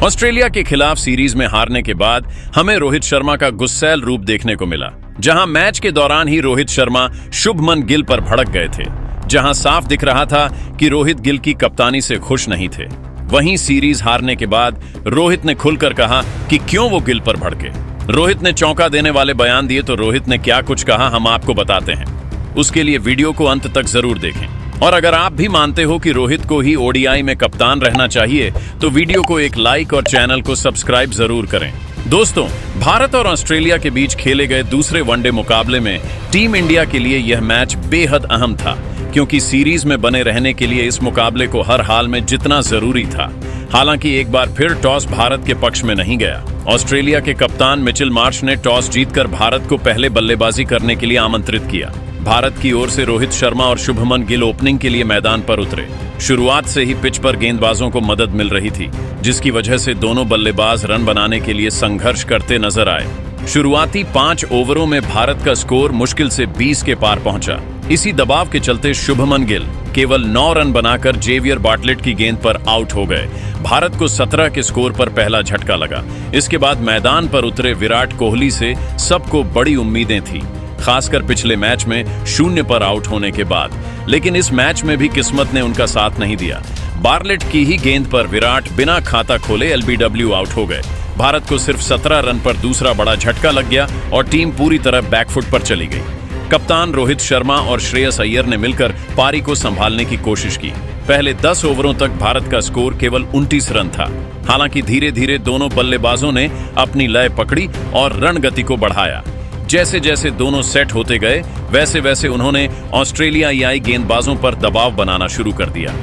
Australia के खिलाफ series में हारने के बाद हमें रोहित शर्मा का गुस्सैल रूप देखने को मिला, जहां मैच के दौरान ही रोहित शर्मा शुभमन गिल पर भड़क गए थे, जहां साफ दिख रहा था कि रोहित गिल की कप्तानी से खुश नहीं थे। वहीं सीरीज हारने के बाद रोहित ने खुलकर कहा कि क्यों वो गिल पर भड़के। रोहित ने चौंका देने वाले बयान दिए, तो रोहित ने क्या कुछ कहा हम आपको बताते हैं। उसके लिए वीडियो को अंत तक जरूर देखें। और अगर आप भी मानते हो कि रोहित को ही ओडीआई में कप्तान रहना चाहिए, तो वीडियो को एक लाइक और चैनल को सब्सक्राइब जरूर करें। दोस्तों, भारत और ऑस्ट्रेलिया के बीच खेले गए दूसरे वनडे मुकाबले में टीम इंडिया के लिए यह मैच बेहद अहम था, क्योंकि सीरीज में बने रहने के लिए इस मुकाबले को हर हाल में जीतना जरूरी था। हालांकि एक बार फिर टॉस भारत के पक्ष में नहीं गया। ऑस्ट्रेलिया के कप्तान मिचेल मार्श ने टॉस जीतकर भारत को पहले बल्लेबाजी करने के लिए आमंत्रित किया। भारत की ओर से रोहित शर्मा और शुभमन गिल ओपनिंग के लिए मैदान पर उतरे। शुरुआत से ही पिच पर गेंदबाजों को मदद मिल रही थी, जिसकी वजह से दोनों बल्लेबाज रन बनाने के लिए संघर्ष करते नजर आए। शुरुआती 5 ओवरों में भारत का स्कोर मुश्किल से 20 के पार पहुंचा। इसी दबाव के चलते शुभमन गिल केवल 9 रन बनाकर जेवियर बार्टलेट की गेंद पर आउट हो गए। भारत को 17 के स्कोर पर पहला झटका लगा। इसके बाद मैदान पर उतरे विराट कोहली से सबको बड़ी उम्मीदें थी, खासकर पिछले मैच में 0 पर आउट होने के बाद। लेकिन इस मैच में भी किस्मत ने उनका साथ नहीं दिया। बार्टलेट की ही गेंद पर विराट बिना खाता खोले एलबीडब्ल्यू आउट हो गए। भारत को सिर्फ 17 रन पर दूसरा बड़ा झटका लग गया और टीम पूरी तरह बैकफुट पर चली गई। कप्तान रोहित शर्मा और श्रेयस अय्यर ने मिलकर पारी को संभालने की कोशिश की। पहले 10 ओवरों तक भारत का स्कोर केवल 29 रन था। हालांकि धीरे धीरे दोनों बल्लेबाजों ने अपनी लय पकड़ी और रन गति को बढ़ाया। जैसे जैसे दोनों सेट होते गए, वैसे वैसे उन्होंने ऑस्ट्रेलियाई गेंदबाजों पर दबाव बनाना शुरू कर दिया।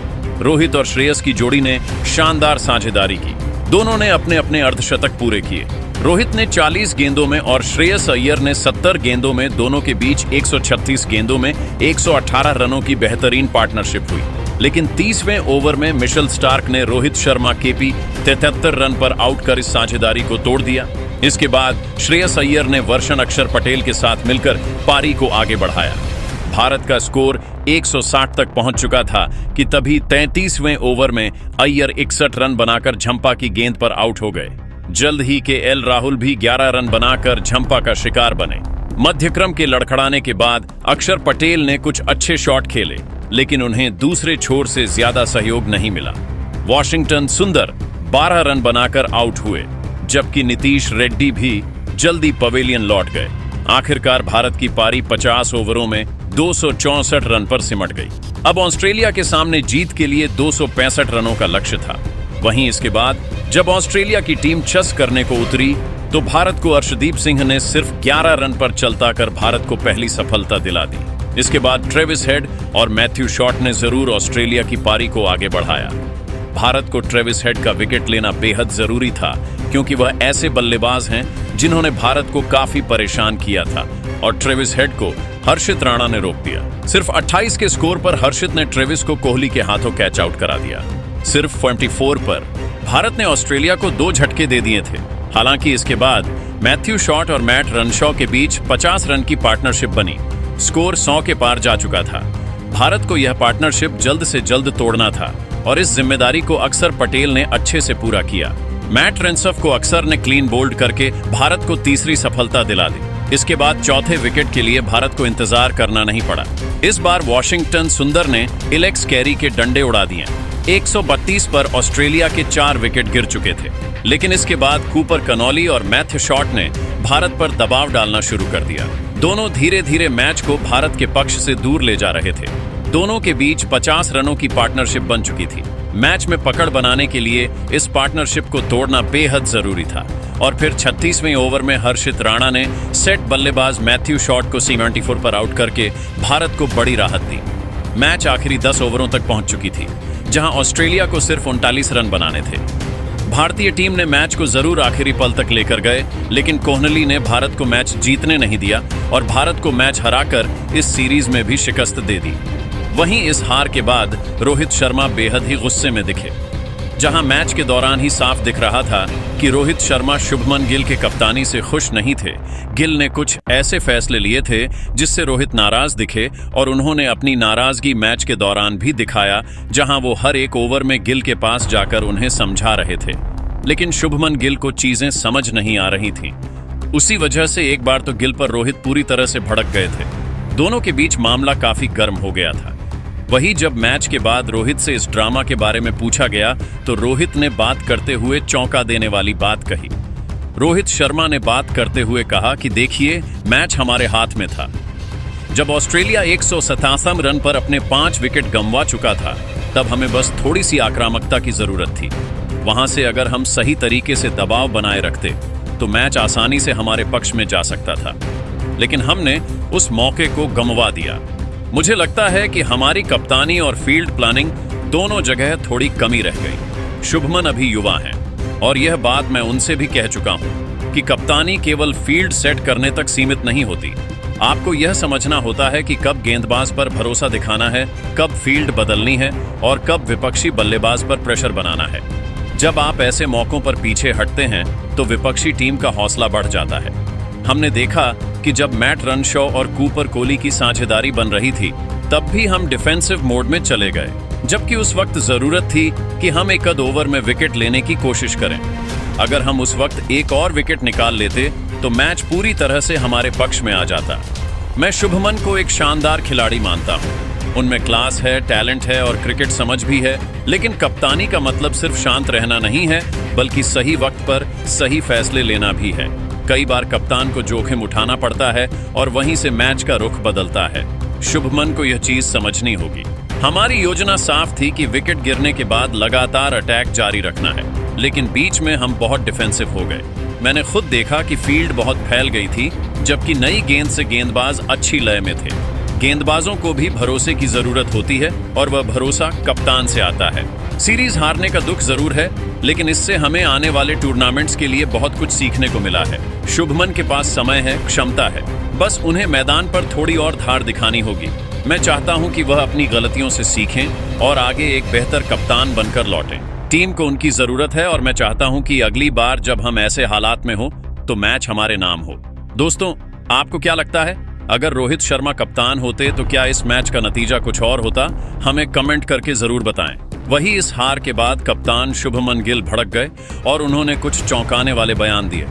रोहित और श्रेयस की जोड़ी ने शानदार साझेदारी की। दोनों ने अपने अपने अर्धशतक पूरे किए। रोहित ने 40 गेंदों में और श्रेयस अय्यर ने 70 गेंदों में, दोनों के बीच 136 गेंदों में 118 रनों की बेहतरीन पार्टनरशिप हुई। लेकिन 30वें ओवर में मिशेल स्टार्क ने रोहित शर्मा केपी 73 रन पर आउट कर इस साझेदारी को तोड़ दिया। इसके बाद श्रेयस अय्यर ने वर्षण अक्षर पटेल के साथ मिलकर पारी को आगे बढ़ाया। भारत का स्कोर 160 तक पहुंच चुका था कि तभी 33वें ओवर में अय्यर 61 रन बनाकर झंपा की गेंद पर आउट हो गए। जल्द ही के एल राहुल भी 11 रन बनाकर झंपा का शिकार बने। मध्यक्रम के लड़खड़ाने के बाद अक्षर पटेल ने कुछ अच्छे शॉट खेले, लेकिन उन्हें दूसरे छोर से ज्यादा सहयोग नहीं मिला। वॉशिंगटन सुंदर 12 रन बनाकर आउट हुए, जबकि नीतीश रेड्डी भी जल्दी पवेलियन लौट गए। आखिरकार भारत की पारी 50 ओवरों में 264 रन पर सिमट गई। अब ऑस्ट्रेलिया के सामने जीत के लिए 265 रनों का लक्ष्य था। वहीं इसके बाद जब ऑस्ट्रेलिया की टीम चस करने को उतरी, तो भारत को अर्शदीप सिंह ने सिर्फ 11 रन पर चलता कर भारत को पहली सफलता दिला दी। इसके बाद ट्रेविस हेड और मैथ्यू शॉट ने जरूर ऑस्ट्रेलिया की पारी को आगे बढ़ाया। भारत को ट्रेविस हेड का विकेट लेना बेहद जरूरी था, क्योंकि वह ऐसे बल्लेबाज हैं जिन्होंने भारत को काफी परेशान किया था, और ट्रेविस हेड को हर्षित राणा ने रोक दिया। सिर्फ 28 के स्कोर पर हर्षित ने ट्रेविस को कोहली के हाथों कैच आउट करा दिया। सिर्फ 24 पर भारत ने ऑस्ट्रेलिया को 2 झटके दे दिए थे। हालांकि इसके बाद मैथ्यू शॉट और मैट रनशॉ के बीच 50 रन की पार्टनरशिप बनी। स्कोर 100 के पार जा चुका था। भारत को यह पार्टनरशिप जल्द से जल्द तोड़ना था, और इस जिम्मेदारी को अक्षर पटेल ने अच्छे से पूरा किया। मैट रेंसफ को अक्षर ने क्लीन बोल्ड करके भारत को तीसरी सफलता दिला दी। इसके बाद चौथे विकेट के लिए भारत को इंतजार करना नहीं पड़ा। इस बार वॉशिंगटन सुंदर ने इलेक्स कैरी के डंडे उड़ा दिए। 132 पर ऑस्ट्रेलिया के 4 विकेट गिर चुके थे। लेकिन इसके बाद कूपर कनॉली और मैथ्यू शॉट ने भारत पर दबाव डालना शुरू कर दिया। दोनों धीरे धीरे मैच को भारत के पक्ष से दूर ले जा रहे थे। दोनों के बीच 50 रनों की पार्टनरशिप बन चुकी थी। मैच में पकड़ बनाने के लिए इस पार्टनरशिप को तोड़ना बेहद जरूरी था। और फिर 36वें ओवर में हर्षित राणा ने सेट बल्लेबाज मैथ्यू शॉट को 74 पर आउट करके भारत को बड़ी राहत दी। मैच आखिरी 10 ओवरों तक पहुंच चुकी थी, जहां ऑस्ट्रेलिया को सिर्फ 39 रन बनाने थे। भारतीय टीम ने मैच को जरूर आखिरी पल तक लेकर गए, लेकिन कोहली ने भारत को मैच जीतने नहीं दिया और भारत को मैच हराकर इस सीरीज में भी शिकस्त दे दी। वहीं इस हार के बाद रोहित शर्मा बेहद ही गुस्से में दिखे, जहां मैच के दौरान ही साफ दिख रहा था कि रोहित शर्मा शुभमन गिल के कप्तानी से खुश नहीं थे। गिल ने कुछ ऐसे फैसले लिए थे जिससे रोहित नाराज दिखे, और उन्होंने अपनी नाराजगी मैच के दौरान भी दिखाया, जहां वो हर एक ओवर में गिल के पास जाकर उन्हें समझा रहे थे। लेकिन शुभमन गिल को चीजें समझ नहीं आ रही थीं। उसी वजह से एक बार तो गिल पर रोहित पूरी तरह से भड़क गए थे। दोनों के बीच मामला काफी गर्म हो गया था। वही जब मैच के बाद रोहित से इस ड्रामा के बारे में पूछा गया तो रोहित ने बात करते हुए चौंका देने वाली बात कही। रोहित शर्मा ने बात करते हुए कहा कि देखिए, मैच हमारे हाथ में था। जब ऑस्ट्रेलिया 187 रन पर अपने 5 विकेट गंवा चुका था, तब हमें बस थोड़ी सी आक्रामकता की जरूरत थी। वहां से अगर हम सही तरीके से दबाव बनाए रखते तो मैच आसानी से हमारे पक्ष में जा सकता था, लेकिन हमने उस मौके को गंवा दिया। मुझे लगता है कि हमारी कप्तानी और फील्ड प्लानिंग दोनों जगह थोड़ी कमी रह गई। शुभमन अभी युवा हैं और यह बात मैं उनसे भी कह चुका हूं कि कप्तानी केवल फील्ड सेट करने तक सीमित नहीं होती। आपको यह समझना होता है कि कब गेंदबाज पर भरोसा दिखाना है, कब फील्ड बदलनी है और कब विपक्षी बल्लेबाज पर प्रेशर बनाना है। जब आप ऐसे मौकों पर पीछे हटते हैं तो विपक्षी टीम का हौसला बढ़ जाता है। हमने देखा कि जब मैट रनशॉ और कूपर कोहली की साझेदारी बन रही थी, तब भी हम डिफेंसिव मोड में चले गए, जबकि उस वक्त जरूरत थी कि हम एक आध ओवर में विकेट लेने की कोशिश करें। अगर हम उस वक्त एक और विकेट निकाल लेते तो मैच पूरी तरह से हमारे पक्ष में आ जाता। मैं शुभमन को एक शानदार खिलाड़ी मानता हूं। उनमें क्लास है, टैलेंट है और क्रिकेट समझ भी है, लेकिन कप्तानी का मतलब सिर्फ शांत रहना नहीं है, बल्कि सही वक्त पर सही फैसले लेना भी है। कई बार कप्तान को जोखिम उठाना पड़ता है और वहीं से मैच का रुख बदलता है। शुभमन को यह चीज समझनी होगी। हमारी योजना साफ थी कि विकेट गिरने के बाद लगातार अटैक जारी रखना है, लेकिन बीच में हम बहुत डिफेंसिव हो गए। मैंने खुद देखा कि फील्ड बहुत फैल गई थी, जबकि नई गेंद से गेंदबाज अच्छी लय में थे। गेंदबाजों को भी भरोसे की जरूरत होती है और वह भरोसा कप्तान से आता है। सीरीज हारने का दुख जरूर है, लेकिन इससे हमें आने वाले टूर्नामेंट्स के लिए बहुत कुछ सीखने को मिला है। शुभमन के पास समय है, क्षमता है, बस उन्हें मैदान पर थोड़ी और धार दिखानी होगी। मैं चाहता हूं कि वह अपनी गलतियों से सीखें और आगे एक बेहतर कप्तान बनकर लौटें। टीम को उनकी जरूरत है और मैं चाहता हूं कि अगली बार जब हम ऐसे हालात में हो तो मैच हमारे नाम हो। दोस्तों, आपको क्या लगता है, अगर रोहित शर्मा कप्तान होते तो क्या इस मैच का नतीजा कुछ और होता? हमें कमेंट करके जरूर बताएं। वही इस हार के बाद कप्तान शुभमन गिल भड़क गए और उन्होंने कुछ चौंकाने वाले बयान दिए।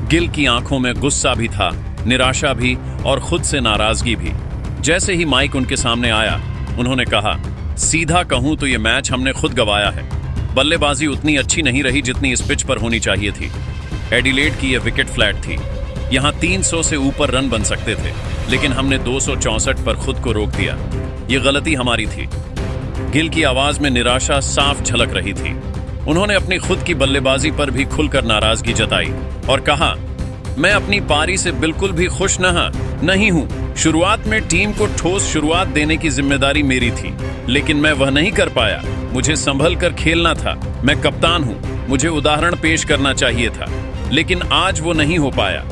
गिल की आंखों में गुस्सा भी था, निराशा भी और खुद से नाराजगी भी। जैसे ही माइक उनके सामने आया, उन्होंने कहा, सीधा कहूं तो ये मैच हमने खुद गंवाया है। बल्लेबाजी उतनी अच्छी नहीं रही जितनी इस पिच पर होनी चाहिए थी। एडिलेड की यह विकेट फ्लैट थी। यहां 300 से ऊपर रन बन सकते थे, लेकिन हमने 264 पर खुद को रोक दिया। ये गलती हमारी थी। गिल की आवाज में निराशा साफ झलक रही थी। उन्होंने अपनी खुद की बल्लेबाजी पर भी खुलकर नाराजगी जताई और कहा, मैं अपनी पारी से बिल्कुल भी खुश नहीं हूं। शुरुआत में टीम को ठोस शुरुआत देने की जिम्मेदारी मेरी थी, लेकिन मैं वह नहीं कर पाया। मुझे संभल कर खेलना था। मैं कप्तान हूं, मुझे उदाहरण पेश करना चाहिए था, लेकिन आज वो नहीं हो पाया।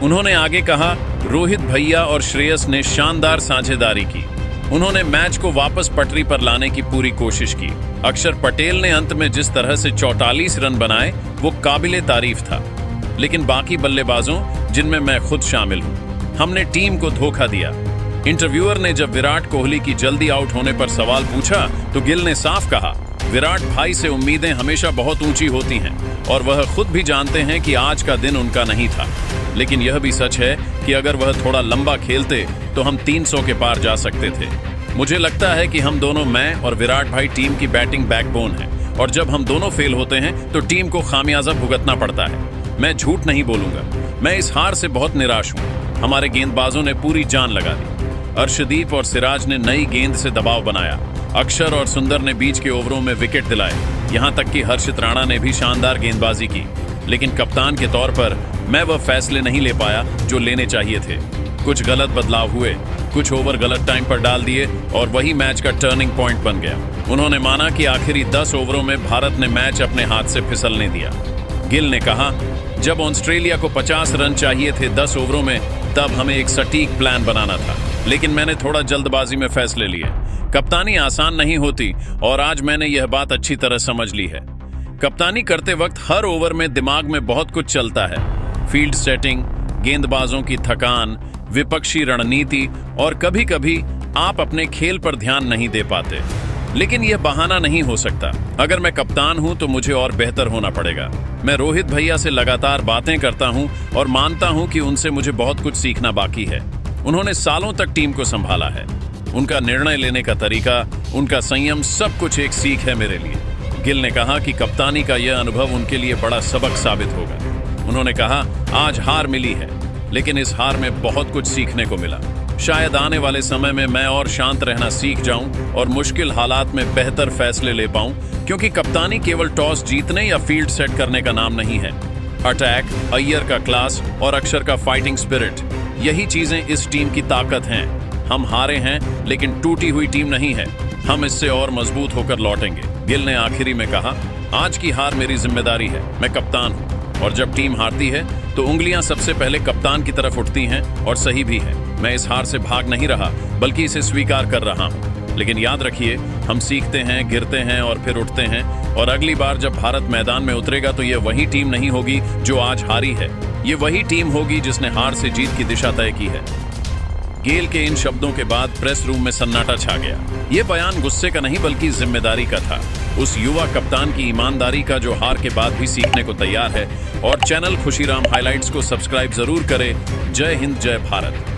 उन्होंने आगे कहा, रोहित भैया और श्रेयस ने शानदार साझेदारी की। उन्होंने मैच को वापस पटरी पर लाने की पूरी कोशिश की। अक्षर पटेल ने अंत में जिस तरह से 44 रन बनाए, वो काबिले तारीफ था। लेकिन बाकी बल्लेबाजों, जिनमें मैं खुद शामिल हूं, हमने टीम को धोखा दिया। इंटरव्यूअर ने जब विराट कोहली की जल्दी आउट होने पर सवाल पूछा तो गिल ने साफ कहा, विराट भाई से उम्मीदें हमेशा बहुत ऊंची होती हैं और वह खुद भी जानते हैं कि आज का दिन उनका नहीं था। लेकिन यह भी सच है कि अगर वह थोड़ा लंबा खेलते तो हम 300 के पार जा सकते थे। मुझे लगता है कि हम दोनों, मैं और विराट भाई, टीम की बैटिंग बैकबोन है और जब हम दोनों फेल होते हैं तो टीम को खामियाजा भुगतना पड़ता है। मैं झूठ नहीं बोलूंगा, मैं इस हार से बहुत निराश हूं। हमारे गेंदबाजों ने पूरी जान लगा दी। अर्शदीप और सिराज ने नई गेंद से दबाव बनाया। अक्षर और सुंदर ने बीच के ओवरों में विकेट दिलाए। यहां तक कि हर्षित राणा ने भी शानदार गेंदबाजी की। लेकिन कप्तान के तौर पर मैं वह फैसले नहीं ले पाया जो लेने चाहिए थे। कुछ गलत बदलाव हुए, कुछ ओवर गलत टाइम पर डाल दिए और वही मैच का टर्निंग पॉइंट बन गया। उन्होंने माना कि आखिरी 10 ओवरों में भारत ने मैच अपने हाथ से फिसलने दिया। गिल ने कहा, जब ऑस्ट्रेलिया को 50 रन चाहिए थे 10 ओवरों में, तब हमें एक सटीक प्लान बनाना था, लेकिन मैंने थोड़ा जल्दबाजी में फैसले लिए। कप्तानी आसान नहीं होती और आज मैंने यह बात अच्छी तरह समझ ली है। कप्तानी करते वक्त हर ओवर में दिमाग में बहुत कुछ चलता है। फील्ड सेटिंग, गेंदबाजों की थकान, विपक्षी रणनीति और कभी-कभी आप अपने खेल पर ध्यान नहीं दे पाते। लेकिन यह बहाना नहीं हो सकता। अगर मैं कप्तान हूं तो मुझे और बेहतर होना पड़ेगा। मैं रोहित भैया से लगातार बातें करता हूं और मानता हूं कि उनसे मुझे बहुत कुछ सीखना बाकी है। उन्होंने सालों तक टीम को संभाला है। उनका निर्णय लेने का तरीका, उनका संयम, सब कुछ एक सीख है मेरे लिए। गिल ने कहा कि कप्तानी का यह अनुभव उनके लिए बड़ा सबक साबित होगा। उन्होंने कहा, आज हार मिली है, लेकिन इस हार में बहुत कुछ सीखने को मिला। शायद आने वाले समय में मैं और शांत रहना सीख जाऊं और मुश्किल हालात में बेहतर फैसले ले पाऊं, क्योंकि कप्तानी केवल टॉस जीतने या फील्ड सेट करने का नाम नहीं है। अटैक, अय्यर का क्लास और अक्षर का फाइटिंग स्पिरिट, यही चीजें इस टीम की ताकत हैं। हम हारे हैं, लेकिन टूटी हुई टीम नहीं है। हम इससे और मजबूत होकर लौटेंगे। गिल ने आखिरी में कहा, आज की हार मेरी जिम्मेदारी है। मैं कप्तान हूं और जब टीम हारती है तो उंगलियां सबसे पहले कप्तान की तरफ उठती हैं, और सही भी है। मैं इस हार से भाग नहीं रहा, बल्कि इसे स्वीकार कर रहा हूं। लेकिन याद रखिए, हम सीखते हैं, गिरते हैं और फिर उठते हैं, और अगली बार जब भारत मैदान में उतरेगा तो ये वही टीम नहीं होगी जो आज हारी है। ये वही टीम होगी जिसने हार से जीत की दिशा तय की है। गेल के इन शब्दों के बाद प्रेस रूम में सन्नाटा छा गया। ये बयान गुस्से का नहीं बल्कि जिम्मेदारी का था, उस युवा कप्तान की ईमानदारी का जो हार के बाद भी सीखने को तैयार है। और चैनल खुशीराम हाइलाइट्स को सब्सक्राइब जरूर करें। जय हिंद, जय भारत।